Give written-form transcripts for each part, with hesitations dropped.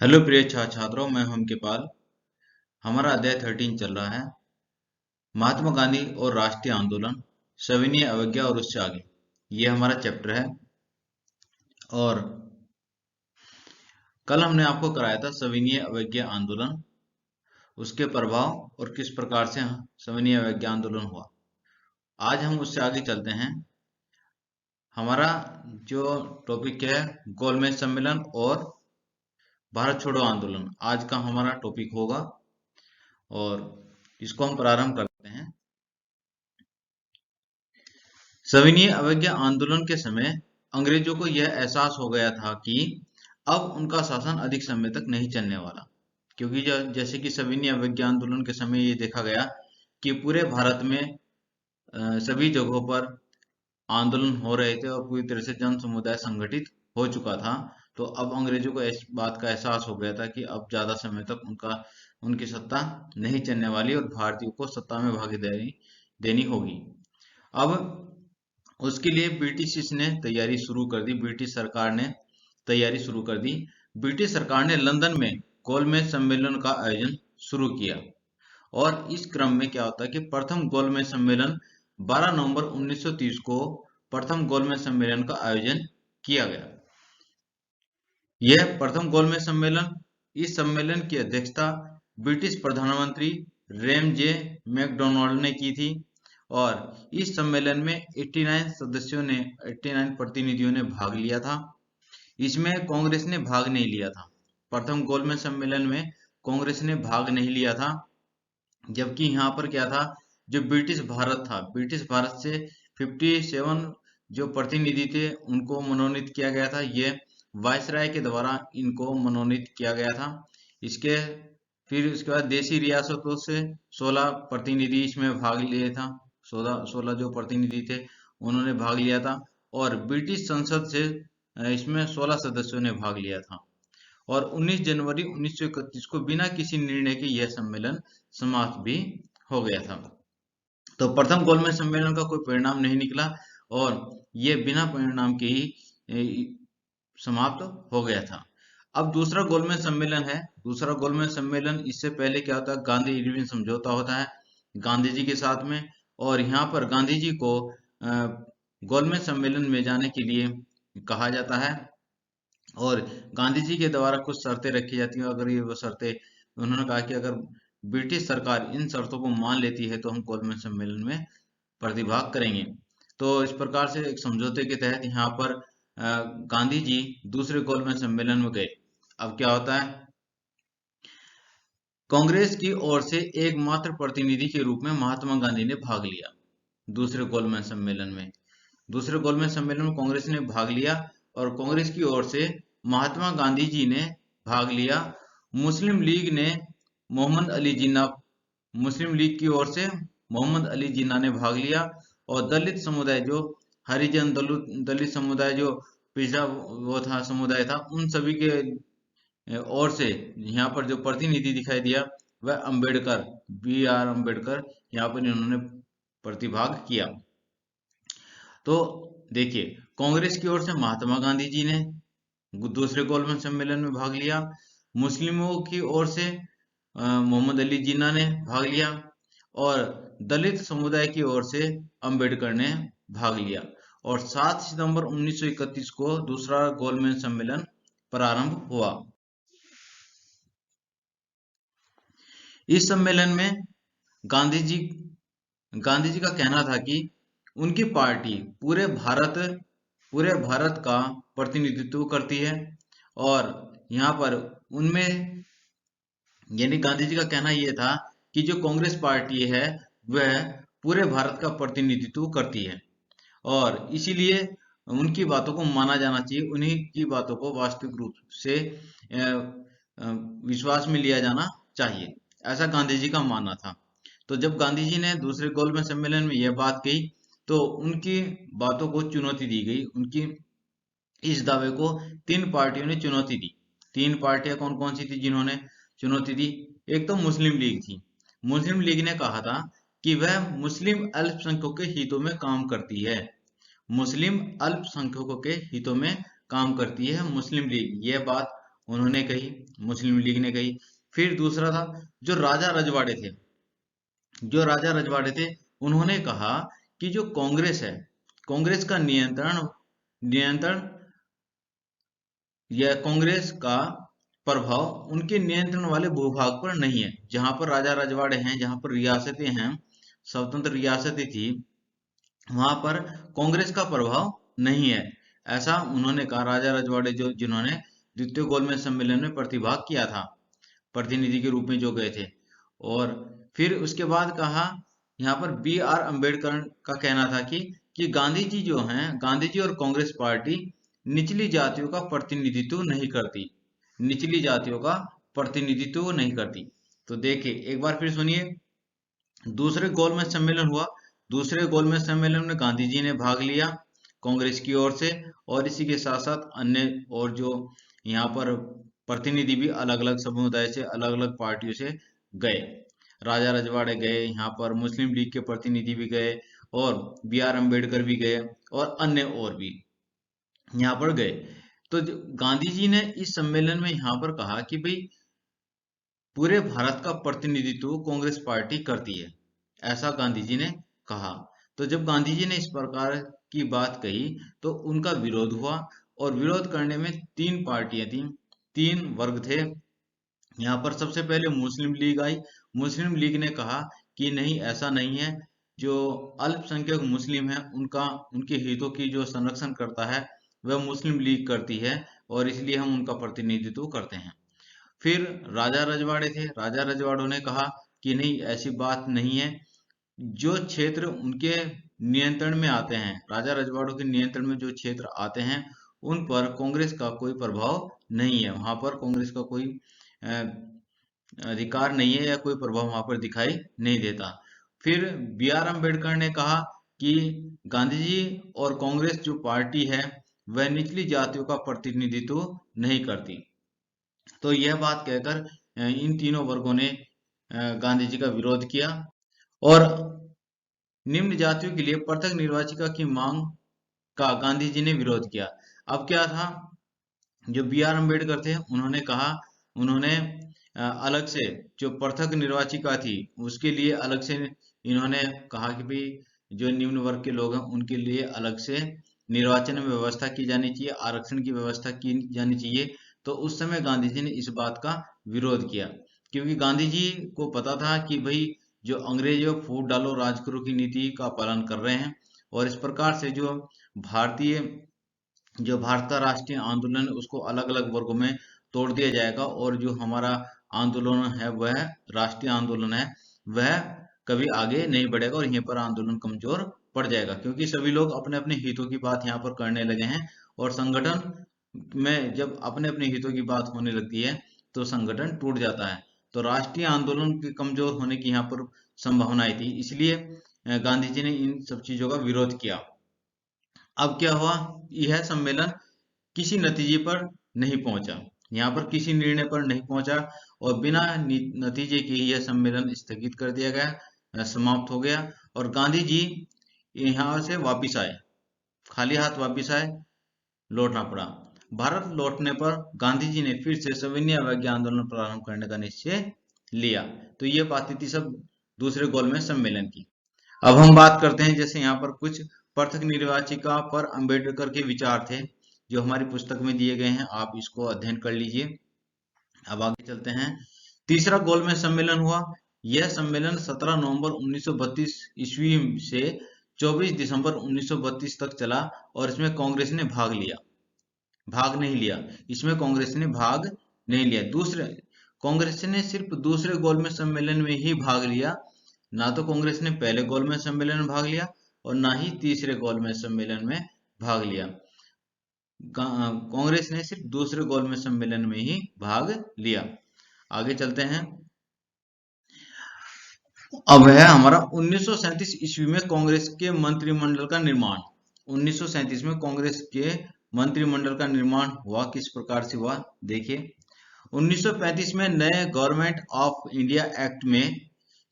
Hello प्रिय छात्रों, मैं हूं उनके पाल। हमारा अध्याय 13 चल रहा है, महात्मा गांधी और राष्ट्रीय आंदोलन, सविनय अवज्ञा और उससे आगे। ये हमारा चैप्टर है। और कल हमने आपको कराया था सविनय अवज्ञा आंदोलन, उसके प्रभाव और किस प्रकार से सविनय अवज्ञा आंदोलन हुआ। आज हम उससे आगे चलते हैं। हमारा जो टॉपिक है गोलमेज सम्मेलन और भारत छोड़ो आंदोलन, आज का हमारा टॉपिक होगा और इसको हम प्रारंभ करते हैं। सविनय अवज्ञा आंदोलन के समय अंग्रेजों को यह एहसास हो गया था कि अब उनका शासन अधिक समय तक नहीं चलने वाला, क्योंकि जैसे कि सविनय अवज्ञा आंदोलन के समय ये देखा गया कि पूरे भारत में सभी जगहों पर आंदोलन हो रहे थे और पूरी तरह से जन समुदाय संगठित हो चुका था। तो अब अंग्रेजों को इस बात का एहसास हो गया था कि अब ज्यादा समय तक उनकी सत्ता नहीं चलने वाली और भारतीयों को सत्ता में भागीदारी देनी होगी। अब उसके लिए ब्रिटिश ने तैयारी शुरू कर दी। ब्रिटिश सरकार ने तैयारी शुरू कर दी। ब्रिटिश सरकार ने लंदन में गोलमेज सम्मेलन का आयोजन शुरू किया। और इस क्रम में क्या होता है कि प्रथम गोलमेज सम्मेलन 12 नवंबर 1930 को प्रथम गोलमेज सम्मेलन का आयोजन किया गया। यह प्रथम गोलमेज सम्मेलन, इस सम्मेलन की अध्यक्षता ब्रिटिश प्रधानमंत्री रेमजे मैकडोनाल्ड ने की थी। और इस सम्मेलन में 89 प्रतिनिधियों ने भाग लिया था। इसमें कांग्रेस ने भाग नहीं लिया था। प्रथम गोलमेज सम्मेलन में कांग्रेस ने भाग नहीं लिया था, जबकि यहाँ पर क्या था, जो ब्रिटिश भारत था, ब्रिटिश भारत से 57 जो प्रतिनिधि थे उनको मनोनीत किया गया था। ये वायसराय के द्वारा इनको मनोनीत किया गया था। इसके फिर उसके बाद देशी रियासतों से 16 प्रतिनिधि इसमें भाग लिए था। 16 जो प्रतिनिधि थे उन्होंने भाग लिया था। और ब्रिटिश संसद से इसमें 16 सदस्यों ने भाग लिया था। और 19 जनवरी 1931 को बिना किसी निर्णय के यह सम्मेलन समाप्त भी हो गया था। तो प्रथम गोलमेज सम्मेलन का कोई परिणाम नहीं निकला और यह बिना परिणाम के ही समाप्त हो गया था। अब दूसरा गोलमेज सम्मेलन है। दूसरा गोलमेज सम्मेलन, इससे पहले क्या होता है, गांधी इरविन समझौता होता है गांधी जी के साथ में। और यहाँ पर गांधी जी को गोलमेज सम्मेलन में जाने के लिए कहा जाता है और गांधी जी के द्वारा कुछ शर्तें रखी जाती हैं। अगर ये वो शर्तें, उन्होंने कहा कि अगर ब्रिटिश सरकार इन शर्तों को मान लेती है तो हम गोलमेज सम्मेलन में प्रतिभाग करेंगे। तो इस प्रकार से एक समझौते के तहत यहाँ पर गांधी जी दूसरे गोलमेज सम्मेलन में गए। अब क्या होता है, कांग्रेस की ओर से एकमात्र प्रतिनिधि के रूप में महात्मा गांधी ने भाग लिया दूसरे गोलमेज सम्मेलन में। दूसरे गोलमेज सम्मेलन में कांग्रेस ने भाग लिया और कांग्रेस की ओर से महात्मा गांधी जी ने भाग लिया। मुस्लिम लीग ने मोहम्मद अली जिन्ना, मुस्लिम लीग की ओर से मोहम्मद अली जिन्ना ने भाग लिया। और दलित समुदाय, जो हरिजन दलित समुदाय, जो पिछड़ा वो था समुदाय था, उन सभी के ओर से यहाँ पर जो प्रतिनिधि दिखाई दिया वह अंबेडकर, BR अम्बेडकर, यहाँ पर इन्होंने प्रतिभाग किया। तो देखिए, कांग्रेस की ओर से महात्मा गांधी जी ने दूसरे गोलमेज सम्मेलन में भाग लिया। मुस्लिमों की ओर से मोहम्मद अली जिन्ना ने भाग लिया और दलित समुदाय की ओर से अंबेडकर ने भाग लिया। और 7 सितंबर 1931 को दूसरा गोलमेज सम्मेलन प्रारंभ हुआ। इस सम्मेलन में गांधी जी का कहना था कि उनकी पार्टी पूरे भारत का प्रतिनिधित्व करती है। और यहाँ पर उनमें, यानी गांधी जी का कहना यह था कि जो कांग्रेस पार्टी है वह पूरे भारत का प्रतिनिधित्व करती है और इसीलिए उनकी बातों को माना जाना चाहिए, उन्हीं की बातों को वास्तविक रूप से विश्वास में लिया जाना चाहिए, ऐसा गांधी जी का मानना था। तो जब गांधी जी ने दूसरे गोलमेज सम्मेलन में यह बात कही तो उनकी बातों को चुनौती दी गई। उनकी इस दावे को 3 पार्टियों ने चुनौती दी। 3 पार्टियां कौन कौन सी थी जिन्होंने चुनौती दी? एक तो मुस्लिम लीग थी। मुस्लिम लीग ने कहा था कि वह मुस्लिम अल्पसंख्यकों के हितों में काम करती है। मुस्लिम अल्पसंख्यकों के हितों में काम करती है मुस्लिम लीग, यह बात उन्होंने कही, मुस्लिम लीग ने कही। फिर दूसरा था जो राजा रजवाड़े थे, जो राजा रजवाड़े थे उन्होंने कहा कि जो कांग्रेस है, कांग्रेस का नियंत्रण नियंत्रण या कांग्रेस का प्रभाव उनके नियंत्रण वाले भूभाग पर नहीं है। जहां पर राजा रजवाड़े हैं, जहां पर रियासतें हैं, स्वतंत्र रियासतें थी, वहां पर कांग्रेस का प्रभाव नहीं है, ऐसा उन्होंने कहा। राजा रजवाड़े जो जिन्होंने द्वितीय गोलमेज सम्मेलन में प्रतिभाग किया था, प्रतिनिधि के रूप में जो गए थे। और फिर उसके बाद कहा, यहाँ पर बी आर अम्बेडकर का कहना था कि गांधी जी जो हैं, गांधी जी और कांग्रेस पार्टी निचली जातियों का प्रतिनिधित्व नहीं करती, निचली जातियों का प्रतिनिधित्व नहीं करती। तो देखिए एक बार फिर सुनिए, दूसरे गोलमेज सम्मेलन हुआ। दूसरे गोलमेज सम्मेलन में गांधी जी ने भाग लिया कांग्रेस की ओर से, और इसी के साथ साथ अन्य और जो यहाँ पर प्रतिनिधि भी अलग अलग समुदाय से, अलग अलग पार्टियों से गए। राजा रजवाड़े गए, यहाँ पर मुस्लिम लीग के प्रतिनिधि भी गए, और बी आर अम्बेडकर भी गए, और अन्य और भी यहाँ पर गए। तो गांधी जी ने इस सम्मेलन में यहाँ पर कहा कि भाई पूरे भारत का प्रतिनिधित्व कांग्रेस पार्टी करती है, ऐसा गांधी जी ने कहा। तो जब गांधी जी ने इस प्रकार की बात कही तो उनका विरोध हुआ, और विरोध करने में तीन पार्टियां थी, तीन वर्ग थे। यहाँ पर सबसे पहले मुस्लिम लीग आई। मुस्लिम लीग ने कहा कि नहीं, ऐसा नहीं है, जो अल्पसंख्यक मुस्लिम है उनका, उनके हितों की जो संरक्षण करता है वह मुस्लिम लीग करती है, और इसलिए हम उनका प्रतिनिधित्व करते हैं। फिर राजा रजवाड़े थे, राजा रजवाड़ों ने कहा कि नहीं, ऐसी बात नहीं है, जो क्षेत्र उनके नियंत्रण में आते हैं, राजा रजवाड़ों के नियंत्रण में जो क्षेत्र आते हैं, उन पर कांग्रेस का कोई प्रभाव नहीं है, वहां पर कांग्रेस का कोई अ, अधिकार नहीं है, या कोई प्रभाव वहां पर दिखाई नहीं देता। फिर बी आर अम्बेडकर ने कहा कि गांधी जी और कांग्रेस जो पार्टी है वह निचली जातियों का प्रतिनिधित्व नहीं करती। तो यह बात कहकर इन तीनों वर्गों ने गांधी जी का विरोध किया, और निम्न जातियों के लिए पृथक निर्वाचिका की मांग का गांधी जी ने विरोध किया। अब क्या था, जो बी आर अम्बेडकर थे उन्होंने कहा, उन्होंने अलग से जो पृथक निर्वाचिका थी उसके लिए अलग से इन्होंने कहा कि भाई जो निम्न वर्ग के लोग हैं उनके लिए अलग से निर्वाचन में व्यवस्था की जानी चाहिए, आरक्षण की व्यवस्था की जानी चाहिए। तो उस समय गांधी जी ने इस बात का विरोध किया, क्योंकि गांधी जी को पता था कि भाई जो अंग्रेजों फूट डालो राज करो की नीति का पालन कर रहे हैं, और इस प्रकार से भारतीय जो भारत का राष्ट्रीय आंदोलन है उसको अलग अलग वर्गों में तोड़ दिया जाएगा, और जो हमारा आंदोलन है वह राष्ट्रीय आंदोलन है, वह कभी आगे नहीं बढ़ेगा, और यहीं पर आंदोलन कमजोर पड़ जाएगा, क्योंकि सभी लोग अपने अपने हितों की बात यहाँ पर करने लगे हैं, और संगठन में जब अपने अपने हितों की बात होने लगती है तो संगठन टूट जाता है। तो राष्ट्रीय आंदोलन के कमजोर होने की यहाँ पर संभावनाएं थी, इसलिए गांधी जी ने इन सब चीजों का विरोध किया। अब क्या हुआ, यह सम्मेलन किसी नतीजे पर नहीं पहुंचा, यहाँ पर किसी निर्णय पर नहीं पहुंचा, और बिना नतीजे के यह सम्मेलन स्थगित कर दिया गया, समाप्त हो गया, और गांधी जी यहाँ से वापिस आए, खाली हाथ वापिस आए, लौटना पड़ा। भारत लौटने पर गांधी जी ने फिर से सविनय अवज्ञा आंदोलन प्रारंभ करने का निश्चय लिया। तो ये बातें थी सब दूसरे गोलमेज सम्मेलन की। अब हम बात करते हैं, जैसे यहाँ पर कुछ पृथक निर्वाचिका पर अंबेडकर के विचार थे जो हमारी पुस्तक में दिए गए हैं, आप इसको अध्ययन कर लीजिए। अब आगे चलते हैं। तीसरा गोलमेज सम्मेलन हुआ। यह सम्मेलन 17 नवंबर 1932 ईस्वी से 24 दिसंबर 1932 तक चला, और इसमें कांग्रेस ने भाग नहीं लिया, इसमें कांग्रेस ने भाग नहीं लिया। दूसरे कांग्रेस ने सिर्फ दूसरे गोलमेज सम्मेलन में ही भाग लिया, ना तो कांग्रेस ने पहले गोलमेज सम्मेलन में भाग लिया, और ना ही तीसरे गोलमेज सम्मेलन में भाग लिया। कांग्रेस ने सिर्फ दूसरे गोलमेज सम्मेलन में ही भाग लिया। आगे चलते हैं। अब है हमारा 1937 ईस्वी में कांग्रेस के मंत्रिमंडल का निर्माण। 1937 में कांग्रेस के मंत्रिमंडल का निर्माण हुआ, किस प्रकार से हुआ देखिए। 1935 में नए गवर्नमेंट ऑफ इंडिया एक्ट में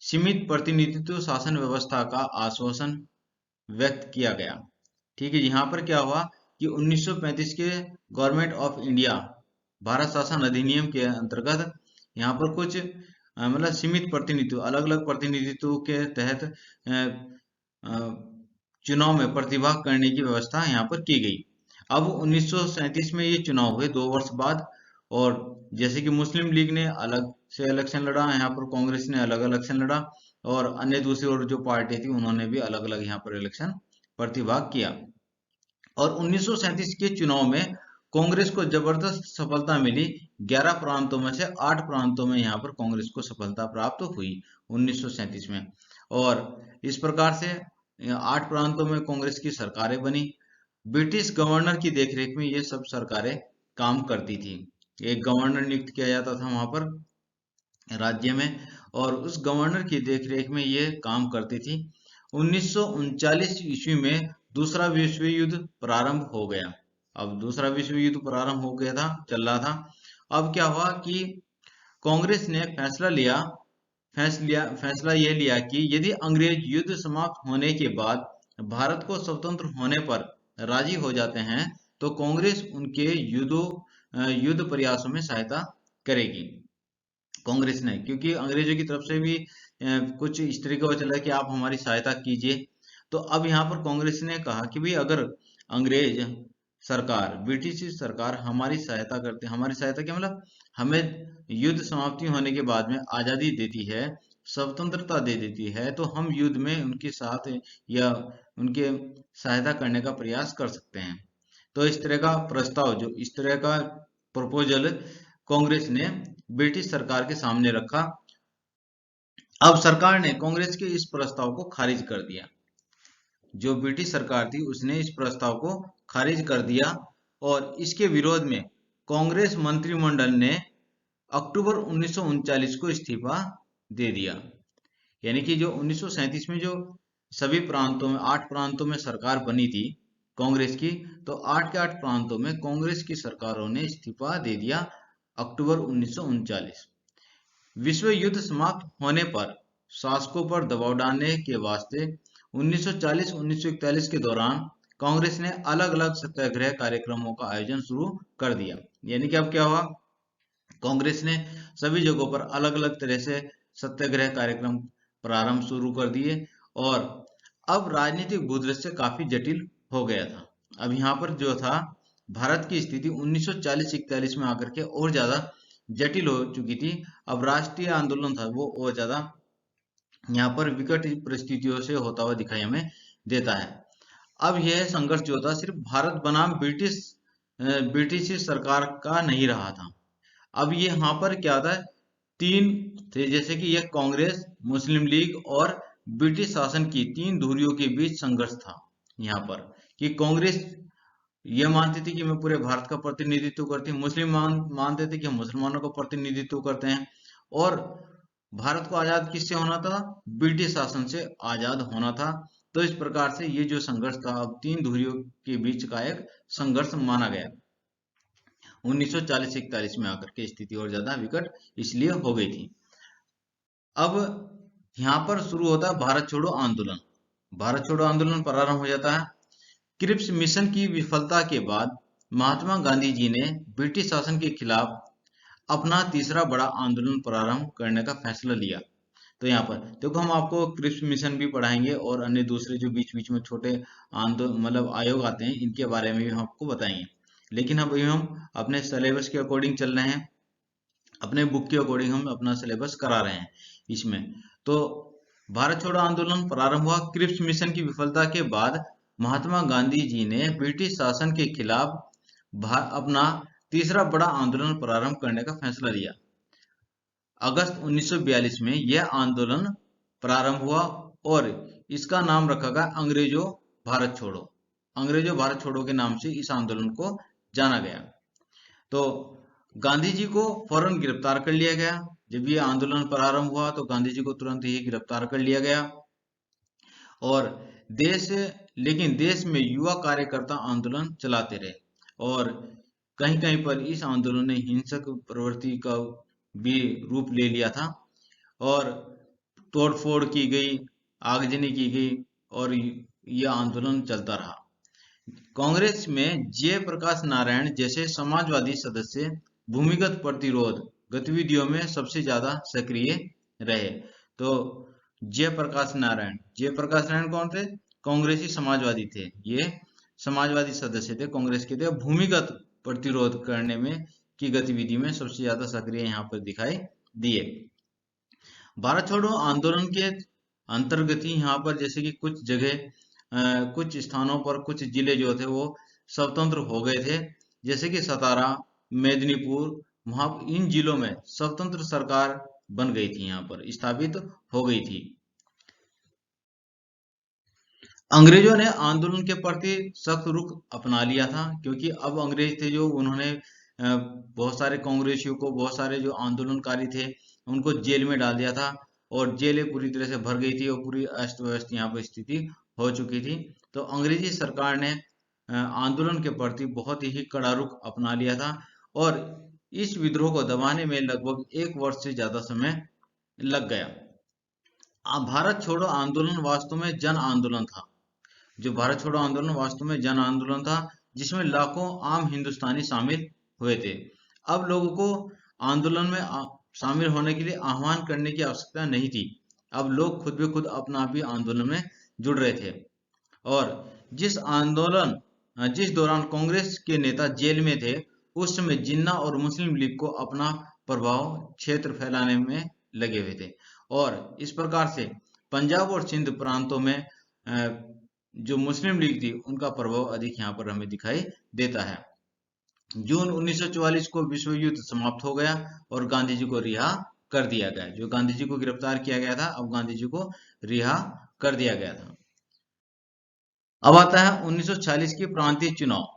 सीमित प्रतिनिधित्व शासन व्यवस्था का आश्वासन व्यक्त किया गया। ठीक है, यहाँ पर क्या हुआ कि 1935 के गवर्नमेंट ऑफ इंडिया भारत शासन अधिनियम के अंतर्गत यहाँ पर कुछ मतलब सीमित प्रतिनिधित्व, अलग अलग प्रतिनिधित्व के तहत चुनाव में प्रतिभाग करने की व्यवस्था यहाँ पर की गई। अब 1937 में ये चुनाव हुए 2 वर्ष बाद, और जैसे कि मुस्लिम लीग ने अलग से इलेक्शन लड़ा, यहाँ पर कांग्रेस ने अलग इलेक्शन लड़ा, और अन्य दूसरी और जो पार्टी थी उन्होंने भी अलग अलग यहाँ पर इलेक्शन प्रतिभाग किया। और 1937 के चुनाव में कांग्रेस को जबरदस्त सफलता मिली। 11 प्रांतों में से 8 प्रांतों में यहाँ पर कांग्रेस को सफलता प्राप्त हुई 1937 में, और इस प्रकार से 8 प्रांतों में कांग्रेस की सरकारें बनी। ब्रिटिश गवर्नर की देखरेख में ये सब सरकारें काम करती थी। एक गवर्नर नियुक्त किया जाता था वहां पर राज्य में, और उस गवर्नर की देखरेख में ये काम करती थी। 1939 ईस्वी में दूसरा विश्व युद्ध प्रारंभ हो गया। अब दूसरा विश्व युद्ध प्रारंभ हो गया था, चल रहा था। अब क्या हुआ कि कांग्रेस ने फैसला यह लिया कि यदि अंग्रेज युद्ध समाप्त होने के बाद भारत को स्वतंत्र होने पर राजी हो जाते हैं तो कांग्रेस उनके युद्ध प्रयासों में सहायता करेगी। कांग्रेस ने, क्योंकि अंग्रेजों की तरफ से भी कुछ इस तरीके का चला कि आप हमारी सहायता कीजिए, तो अब यहाँ पर कांग्रेस ने कहा कि भाई अगर अंग्रेज सरकार, ब्रिटिश सरकार हमारी सहायता करते, हमारी सहायता क्या मतलब हमें युद्ध समाप्ति होने के बाद में आजादी देती है, स्वतंत्रता दे देती है, तो हम युद्ध में उनके साथ या उनके सहायता करने का प्रयास कर सकते हैं। तो इस तरह का प्रस्ताव, जो इस तरह का प्रपोजल कांग्रेस ने ब्रिटिश सरकार के सामने रखा। अब सरकार ने कांग्रेस के इस प्रस्ताव को खारिज कर दिया। जो ब्रिटिश सरकार थी उसने इस प्रस्ताव को खारिज कर दिया, और इसके विरोध में कांग्रेस मंत्रिमंडल ने अक्टूबर 1939 को इस्तीफा दे दिया। यानी कि जो 1937 में जो सभी प्रांतों में 8 प्रांतों में सरकार बनी थी कांग्रेस की, तो 8 के 8 प्रांतों में कांग्रेस की सरकारों ने इस्तीफा दे दिया अक्टूबर 1939। विश्व युद्ध समाप्त होने पर शासकों पर दबाव डालने के वास्ते 1940-1941 के दौरान कांग्रेस ने अलग अलग सत्याग्रह कार्यक्रमों का आयोजन शुरू कर दिया। यानी कि अब क्या हुआ, कांग्रेस ने सभी जगहों पर अलग अलग तरह से सत्याग्रह कार्यक्रम प्रारंभ शुरू कर दिए, और अब राजनीतिक भूदृश्य काफी जटिल हो गया था। अब यहाँ पर जो था भारत की स्थिति 1940-41 में आकर के और ज्यादा जटिल हो चुकी थी। अब राष्ट्रीय आंदोलन था वो और ज्यादा यहाँ पर विकट परिस्थितियों से होता हुआ दिखाई हमें देता है। अब यह संघर्ष जो था सिर्फ भारत बनाम ब्रिटिश सरकार का नहीं रहा था। अब ये यहाँ पर क्या था, तीन थे, जैसे कि यह कांग्रेस, मुस्लिम लीग और ब्रिटिश शासन की तीन धुरियों के बीच संघर्ष था। यहाँ पर कि कांग्रेस ये मानती थी कि मैं पूरे भारत का प्रतिनिधित्व करती हूँ, मुस्लिम मानते थे कि हम मुसलमानों का प्रतिनिधित्व करते हैं, और भारत को आजाद किससे होना था, ब्रिटिश शासन से आजाद होना था। तो इस प्रकार से ये जो संघर्ष था अब तीन धुरियों के बीच का एक संघर्ष माना गया। 1940-41 में आकर के स्थिति और ज्यादा विकट इसलिए हो गई थी। अब यहाँ पर शुरू होता है भारत छोड़ो आंदोलन। भारत छोड़ो आंदोलन प्रारंभ हो जाता है। क्रिप्स मिशन की विफलता के बाद महात्मा गांधी जी ने ब्रिटिश शासन के खिलाफ अपना तीसरा बड़ा आंदोलन प्रारंभ करने का फैसला लिया। तो यहाँ पर देखो हम आपको क्रिप्स मिशन भी पढ़ाएंगे और अन्य दूसरे जो बीच बीच में छोटे आंदोलन मतलब आयोग आते हैं इनके बारे में भी हम आपको बताएंगे। लेकिन अभी हम अपने सिलेबस के अकॉर्डिंग चल रहे हैं, अपने बुक के अकॉर्डिंग हम अपना सिलेबस करा रहे हैं इसमें। तो भारत छोड़ो आंदोलन प्रारंभ हुआ। क्रिप्स मिशन की विफलता के बाद महात्मा गांधी जी ने ब्रिटिश शासन के खिलाफ अपना तीसरा बड़ा आंदोलन प्रारंभ करने का फैसला लिया। अगस्त 1942 में यह आंदोलन प्रारंभ हुआ और इसका नाम रखा गया अंग्रेजों भारत छोड़ो। अंग्रेजों भारत छोड़ो के नाम से इस आंदोलन को जाना गया। तो गांधी जी को फौरन गिरफ्तार कर लिया गया। जब ये आंदोलन प्रारंभ हुआ तो गांधी जी को तुरंत ही गिरफ्तार कर लिया गया, और लेकिन देश में युवा कार्यकर्ता आंदोलन चलाते रहे, और कहीं कहीं पर इस आंदोलन ने हिंसक प्रवृत्ति का भी रूप ले लिया था, और तोड़फोड़ की गई, आगजनी की गई, और यह आंदोलन चलता रहा। कांग्रेस में जयप्रकाश नारायण जैसे समाजवादी सदस्य भूमिगत प्रतिरोध गतिविधियों में सबसे ज्यादा सक्रिय रहे। तो जयप्रकाश नारायण कौन थे? कांग्रेसी समाजवादी थे। ये समाजवादी सदस्य थे, कांग्रेस के थे। भूमिगत प्रतिरोध करने में की गतिविधि में सबसे ज्यादा सक्रिय यहाँ पर दिखाई दिए। भारत छोड़ो आंदोलन के अंतर्गत ही यहाँ पर जैसे कि कुछ जगह कुछ स्थानों पर कुछ जिले जो थे वो स्वतंत्र हो गए थे, जैसे कि सतारा, मेदिनीपुर, वहां इन जिलों में स्वतंत्र सरकार बन गई थी, यहाँ पर स्थापित हो गई थी। अंग्रेजों ने आंदोलन के प्रति सख्त रुख अपना लिया था, क्योंकि अब अंग्रेज थे जो उन्होंने बहुत सारे कांग्रेसियों को, बहुत सारे जो आंदोलनकारी थे उनको जेल में डाल दिया था, और जेलें पूरी तरह से भर गई थी और पूरी अस्त व्यस्त यहाँ पर स्थिति हो चुकी थी। तो अंग्रेजी सरकार ने आंदोलन के प्रति बहुत ही कड़ा रुख अपना लिया था, और इस विद्रोह को दबाने में लगभग 1 वर्ष से ज्यादा समय लग गया। भारत छोड़ो आंदोलन वास्तव में जन आंदोलन था। जो भारत छोड़ो आंदोलन वास्तव में जन आंदोलन था, जिसमें लाखों आम हिंदुस्तानी शामिल हुए थे। अब लोगों को आंदोलन में शामिल होने के लिए आह्वान करने की आवश्यकता नहीं थी। अब लोग खुद ब खुद अपना भी आंदोलन में जुड़ रहे थे। और जिस दौरान कांग्रेस के नेता जेल में थे, उस समय जिन्ना और मुस्लिम लीग को अपना प्रभाव क्षेत्र फैलाने में लगे हुए थे, और इस प्रकार से पंजाब और सिंध प्रांतों में जो मुस्लिम लीग थी उनका प्रभाव अधिक यहाँ पर हमें दिखाई देता है। जून 1944 को विश्व युद्ध समाप्त हो गया और गांधी जी को रिहा कर दिया गया। जो गांधी जी को गिरफ्तार किया गया था, अब गांधी जी को रिहा कर दिया गया था। अब आता है 1940 के प्रांतीय चुनाव।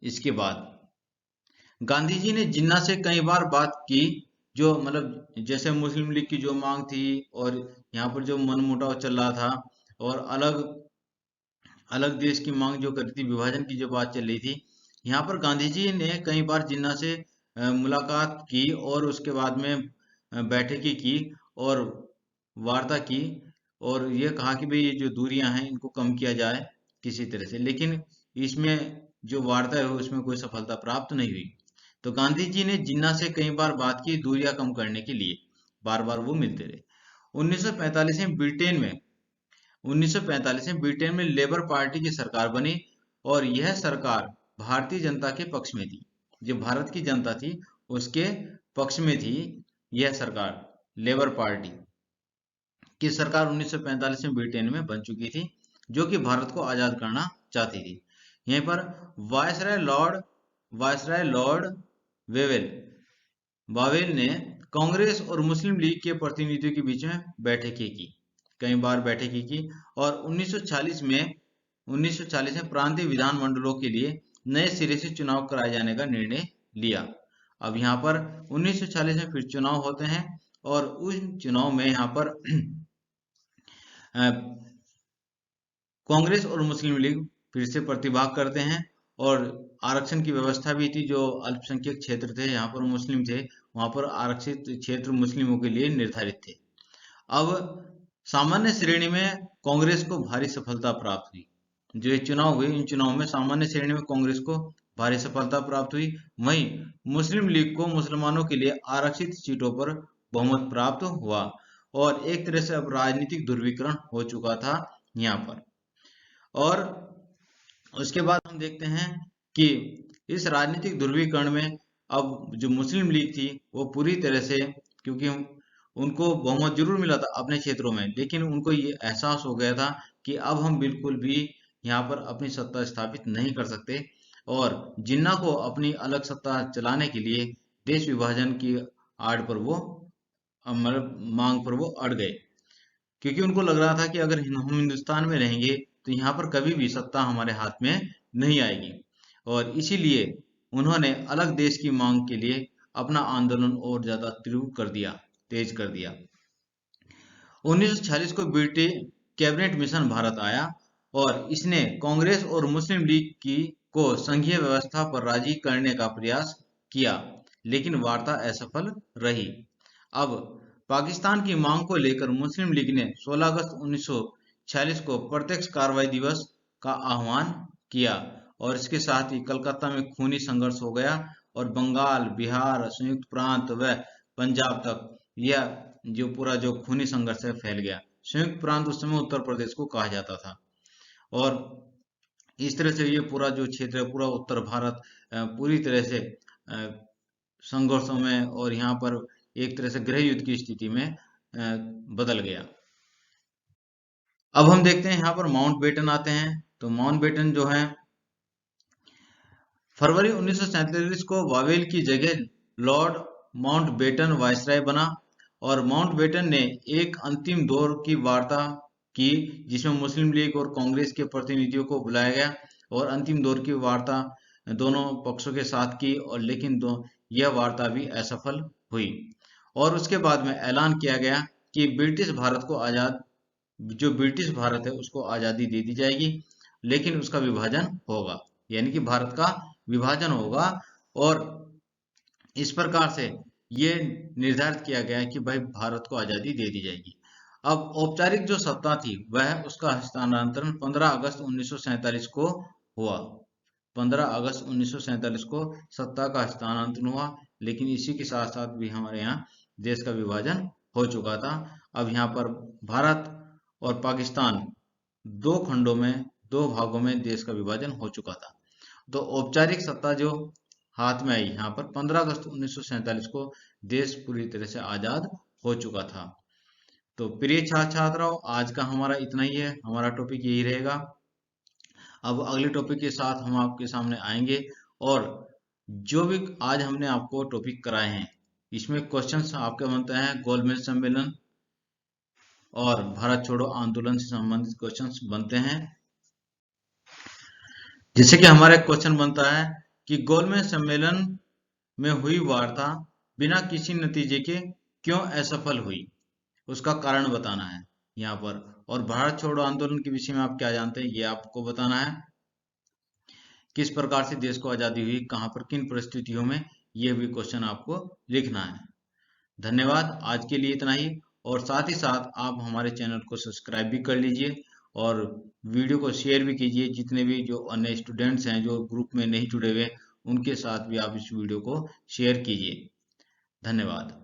इसके बाद गांधी जी ने जिन्ना से कई बार बात की, जो मतलब जैसे मुस्लिम लीग की जो मांग थी और यहाँ पर जो मनमुटाव चल रहा था, और अलग अलग देश की मांग जो करी थी, विभाजन की जो बात चल रही थी, यहाँ पर गांधी जी ने कई बार जिन्ना से मुलाकात की और उसके बाद में बैठकें की और वार्ता की, और ये कहा कि भाई ये जो दूरियां हैं इनको कम किया जाए किसी तरह से। लेकिन इसमें जो वार्ता है उसमें कोई सफलता प्राप्त नहीं हुई। तो गांधी जी ने जिन्ना से कई बार बात की दूरियां कम करने के लिए, बार बार वो मिलते रहे। 1945 में ब्रिटेन में लेबर पार्टी की सरकार बनी, और यह सरकार भारतीय जनता के पक्ष में थी। जो भारत की जनता थी उसके पक्ष में थी यह सरकार। लेबर पार्टी की सरकार 1945 में ब्रिटेन में बन चुकी थी, जो कि भारत को आजाद करना चाहती थी। यहीं पर वायसराय लॉर्ड वावेल ने कांग्रेस और मुस्लिम लीग के प्रतिनिधियों के बीच में बैठकें की, कई बार बैठकें की, और 1940 में प्रांतीय विधानमंडलों के लिए नए सिरे से चुनाव कराए जाने का निर्णय लिया। अब यहाँ पर 1940 में फिर चुनाव होते हैं, और उस चुनाव में यहाँ पर कांग्रेस और मुस्लिम लीग फिर से प्रतिभाग करते हैं, और आरक्षण की व्यवस्था भी थी। जो अल्पसंख्यक क्षेत्र थे, यहाँ पर मुस्लिम थे, वहां पर आरक्षित क्षेत्र मुस्लिमों के लिए निर्धारित थे। अब सामान्य श्रेणी में कांग्रेस को भारी सफलता प्राप्त हुई। जो ये चुनाव हुए, इन चुनाव में सामान्य श्रेणी में कांग्रेस को भारी सफलता प्राप्त हुई। वहीं मुस्लिम लीग को मुसलमानों के लिए आरक्षित सीटों पर बहुमत प्राप्त हुआ, और एक तरह से अब राजनीतिक ध्रुवीकरण हो चुका था यहाँ पर। और उसके बाद हम देखते हैं कि इस राजनीतिक ध्रुवीकरण में अब जो मुस्लिम लीग थी वो पूरी तरह से, क्योंकि उनको बहुमत जरूर मिला था अपने क्षेत्रों में, लेकिन उनको ये एहसास हो गया था कि अब हम बिल्कुल भी यहाँ पर अपनी सत्ता स्थापित नहीं कर सकते, और जिन्ना को अपनी अलग सत्ता चलाने के लिए देश विभाजन की आड़ पर वो मतलब मांग पर वो अड़ गए, क्योंकि उनको लग रहा था कि अगर हम हिंदुस्तान में रहेंगे तो यहाँ पर कभी भी सत्ता हमारे हाथ में नहीं आएगी, और इसीलिए उन्होंने अलग देश की मांग के लिए अपना आंदोलन और ज्यादा तीव्र कर दिया, तेज कर दिया। 1946 को ब्रिटिश कैबिनेट मिशन भारत आया, और इसने कांग्रेस और मुस्लिम लीग को संघीय व्यवस्था पर राजी करने का प्रयास किया, लेकिन वार्ता असफल रही। अब पाकिस्तान की मांग को लेकर मुस्लिम लीग ने 16 अगस्त 1946 को प्रत्यक्ष कार्रवाई दिवस का आह्वान किया, और इसके साथ ही कलकत्ता में खूनी संघर्ष हो गया, और बंगाल, बिहार, संयुक्त प्रांत व पंजाब तक यह जो पूरा जो खूनी संघर्ष है फैल गया। संयुक्त प्रांत उस समय उत्तर प्रदेश को कहा जाता था। और इस तरह से ये पूरा जो क्षेत्र है, पूरा उत्तर भारत पूरी तरह से संघर्षों में और यहाँ पर एक तरह से गृह युद्ध की स्थिति में बदल गया। अब हम देखते हैं यहाँ पर माउंटबेटन आते हैं। तो माउंटबेटन जो है फरवरी 1947 को वावेल की जगह लॉर्ड माउंटबेटन वायसराय बना और माउंटबेटन ने एक अंतिम दौर की वार्ता की जिसमें मुस्लिम लीग और कांग्रेस के प्रतिनिधियों को बुलाया गया और अंतिम दौर की वार्ता दोनों पक्षों के साथ की और लेकिन यह वार्ता भी असफल हुई। और उसके बाद में ऐलान किया गया कि ब्रिटिश भारत को जो ब्रिटिश भारत है उसको आज़ादी दे दी जाएगी, लेकिन उसका विभाजन होगा, यानी कि भारत का विभाजन होगा। और इस प्रकार से ये निर्धारित किया गया है कि भाई भारत को आज़ादी दे दी जाएगी। अब औपचारिक जो सत्ता थी वह उसका हस्तांतरण 15 अगस्त 1947 को हुआ। 15 अगस्त 1947 को सत्ता का हस्तांतरण हुआ, लेकिन इसी के साथ साथ भी हमारे यहाँ देश का विभाजन हो चुका था। अब यहाँ पर भारत और पाकिस्तान दो खंडों में, दो भागों में देश का विभाजन हो चुका था। तो औपचारिक सत्ता जो हाथ में आई यहाँ पर 15 अगस्त 1947 को देश पूरी तरह से आजाद हो चुका था। तो प्रिय छात्र छात्राओं, आज का हमारा इतना ही है, हमारा टॉपिक यही रहेगा। अब अगले टॉपिक के साथ हम आपके सामने आएंगे और जो भी आज हमने आपको टॉपिक कराए हैं इसमें क्वेश्चंस आपके बनते हैं गोलमेज सम्मेलन और भारत छोड़ो आंदोलन से संबंधित क्वेश्चंस बनते हैं। जैसे कि हमारा एक क्वेश्चन बनता है कि गोलमेज सम्मेलन में हुई वार्ता बिना किसी नतीजे के क्यों असफल हुई, उसका कारण बताना है यहाँ पर। और भारत छोड़ो आंदोलन के विषय में आप क्या जानते हैं ये आपको बताना है। किस प्रकार से देश को आजादी हुई, कहाँ पर, किन परिस्थितियों में, ये भी क्वेश्चन आपको लिखना है। धन्यवाद, आज के लिए इतना ही। और साथ ही साथ आप हमारे चैनल को सब्सक्राइब भी कर लीजिए और वीडियो को शेयर भी कीजिए। जितने भी जो अन्य स्टूडेंट्स हैं जो ग्रुप में नहीं जुड़े हुए उनके साथ भी आप इस वीडियो को शेयर कीजिए। धन्यवाद।